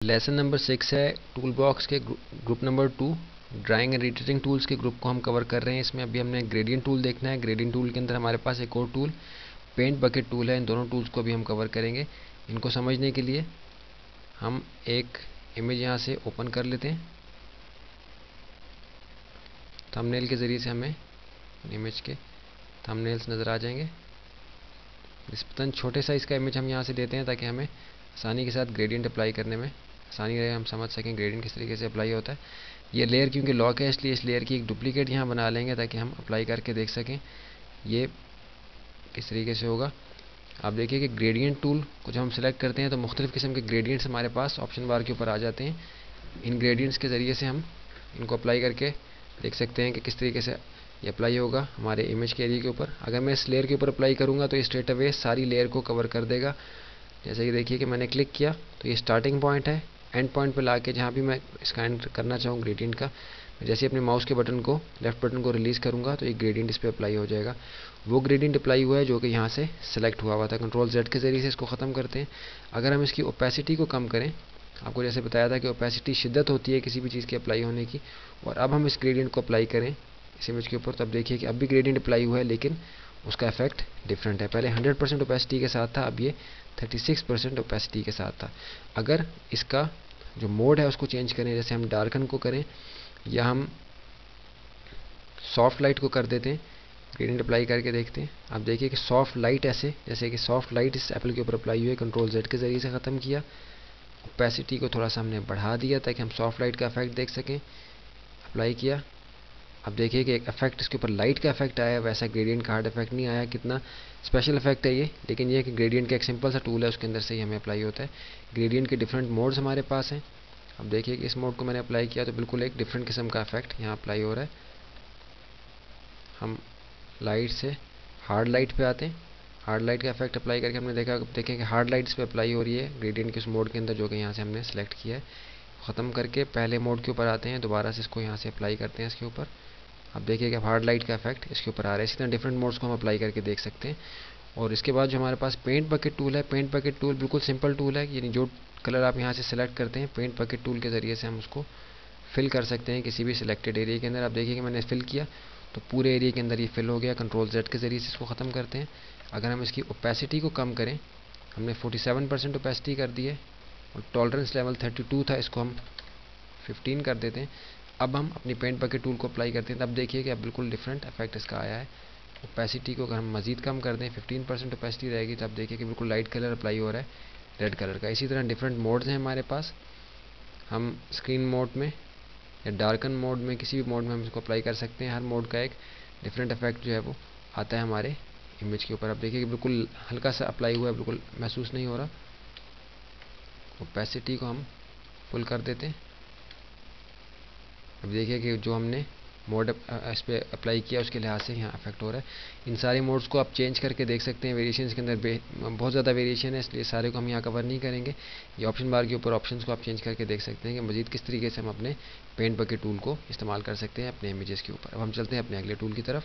Lesson number 6 है tool box के group number 2 drawing and retracing tools के group को हम कवर कर रहे हैं। इसमें अभी हमने ग्रेडियंट टूल देखना है। ग्रेडियंट टूल के अंदर हमारे पास एक और टूल पेंट बकेट टूल है। इन दोनों टूल्स को भी हम कवर करेंगे। इनको समझने के लिए हम एक इमेज यहाँ से ओपन कर लेते हैं। थंबनेल के ज़रिए से हमें इमेज के थंबनेल्स नज़र आ जाएंगे। निस्बतन छोटे साइज़ का इमेज हम यहाँ से लेते हैं ताकि हमें आसानी के साथ ग्रेडियंट अप्लाई करने में आसानी रहे, हम समझ सकें ग्रेडियंट किस तरीके से अप्लाई होता है। ये लेयर क्योंकि लॉक है इसलिए इस लेयर की एक डुप्लीकेट यहाँ बना लेंगे ताकि हम अप्लाई करके देख सकें ये किस तरीके से होगा। आप देखिए कि ग्रेडियंट टूल को जब हम सेलेक्ट करते हैं तो मुख्तलिफ़ किस्म के ग्रेडियंट्स हमारे पास ऑप्शन बार के ऊपर आ जाते हैं। इन ग्रेडियंट्स के ज़रिए से हम इनको अप्लाई करके देख सकते हैं कि किस तरीके से ये अप्लाई होगा हमारे इमेज के एरिया के ऊपर। अगर मैं इस लेयर के ऊपर अप्लाई करूँगा तो ये स्ट्रेट अवे सारी लेयर को कवर कर देगा। जैसे कि देखिए कि मैंने क्लिक किया तो ये स्टार्टिंग पॉइंट है, एंड पॉइंट पे लाके जहाँ भी मैं इसका एंड करना चाहूँ ग्रेडियंट का, जैसे अपने माउस के बटन को लेफ्ट बटन को रिलीज़ करूँगा तो ये ग्रेडियंट इस पर अप्लाई हो जाएगा। वो ग्रेडियंट अप्लाई हुआ है जो कि यहाँ से सेलेक्ट हुआ था। कंट्रोल Z के ज़रिए से इसको ख़त्म करते हैं। अगर हम इसकी ओपेसिटी को कम करें, आपको जैसे बताया था कि ओपेसिटी शिद्दत होती है किसी भी चीज़ की अप्लाई होने की, और अब हम इस ग्रेडियंट को अप्लाई करें इस इमेज के ऊपर, तो अब देखिए कि अब भी ग्रेडियंट अप्लाई हुआ है लेकिन उसका इफेक्ट डिफरेंट है। पहले 100% ओपेसिटी के साथ था, अब ये 36% ओपेसिटी के साथ था। अगर इसका जो मोड है उसको चेंज करें, जैसे हम डार्कन को करें या हम सॉफ्ट लाइट को कर देते हैं, ग्रेडियंट अप्लाई करके देखते हैं। आप देखिए कि सॉफ्ट लाइट ऐसे जैसे कि सॉफ्ट लाइट इस एप्पल के ऊपर अप्लाई हुई है, कंट्रोल Z के ज़रिए से ख़त्म किया। ओपेसिटी को थोड़ा सा हमने बढ़ा दिया ताकि हम सॉफ्ट लाइट का इफेक्ट देख सकें। अप्लाई किया, अब देखिए कि एक इफेक्ट इसके ऊपर लाइट का इफेक्ट आया, वैसा ग्रेडियंट का हार्ड इफेक्ट नहीं आया। कितना स्पेशल इफेक्ट है ये, लेकिन ये कि ग्रेडियंट का एक सिंपल सा टूल है उसके अंदर से ही हमें अप्लाई होता है। ग्रेडियंट के डिफरेंट मोड्स हमारे पास हैं। अब देखिए कि इस मोड को मैंने अप्लाई किया तो बिल्कुल एक डिफरेंट किस्म का इफेक्ट यहाँ अप्लाई हो रहा है। हम लाइट से हार्ड लाइट पे आते हैं। हार्ड लाइट का इफेक्ट अप्लाई करके हमने देखा, देखें कि हार्ड लाइट्स पे अप्लाई हो रही है ग्रेडियंट के उस मोड के अंदर जो कि यहाँ से हमने सेलेक्ट किया है। ख़त्म करके पहले मोड के ऊपर आते हैं, दोबारा से इसको यहाँ से अप्लाई करते हैं इसके ऊपर। अब देखिए कि हार्ड लाइट का इफेक्ट इसके ऊपर आ रहा है। इसी तरह डिफरेंट मोड्स को हम अप्लाई करके देख सकते हैं। और इसके बाद जो हमारे पास पेंट बकेट टूल है, पेंट बकेट टूल बिल्कुल सिंपल टूल है, यानी जो कलर आप यहाँ से सेलेक्ट करते हैं पेंट बकेट टूल के ज़रिए से हम उसको फिल कर सकते हैं किसी भी सिलेक्टेड एरिया के अंदर। आप देखिए कि मैंने फिल किया तो पूरे एरिया के अंदर ये फिल हो गया। कंट्रोल Z के ज़रिए से इसको ख़त्म करते हैं। अगर हम इसकी ओपेसिटी को कम करें, हमने 47% ओपेसिटी कर दी है और टॉलरेंस लेवल 32 था, इसको हम 15 कर देते हैं। अब हम अपनी पेंट बकेट टूल को अप्लाई करते हैं, तब देखिए कि अब बिल्कुल डिफरेंट इफेक्ट इसका आया है। ओपेसिटी को अगर हम मज़ीद कम कर दें, 15% ओपेसिटी रहेगी, तब देखिए कि बिल्कुल लाइट कलर अप्लाई हो रहा है रेड कलर का। इसी तरह डिफरेंट मोड्स हैं हमारे पास। हम स्क्रीन मोड में या डार्कन मोड में, किसी भी मोड में हम इसको अप्लाई कर सकते हैं। हर मोड का एक डिफरेंट इफेक्ट जो है वो आता है हमारे इमेज के ऊपर। अब देखिए कि बिल्कुल हल्का सा अप्लाई हुआ है, बिल्कुल महसूस नहीं हो रहा। ओपेसिटी को हम फुल कर देते हैं। अब देखिए कि जो हमने मोड इस पर अप्लाई किया उसके लिहाज से यहाँ अफेक्ट हो रहा है। इन सारे मोड्स को आप चेंज करके देख सकते हैं। वेरिएशंस के अंदर बहुत ज़्यादा वेरिएशन है, इसलिए सारे को हम यहाँ कवर नहीं करेंगे। ये ऑप्शन बार के ऊपर ऑप्शंस को आप चेंज करके देख सकते हैं कि मज़ीद किस तरीके से हम अपने पेंट बकेट टूल को इस्तेमाल कर सकते हैं अपने इमेजेस के ऊपर। अब हम चलते हैं अपने अगले टूल की तरफ।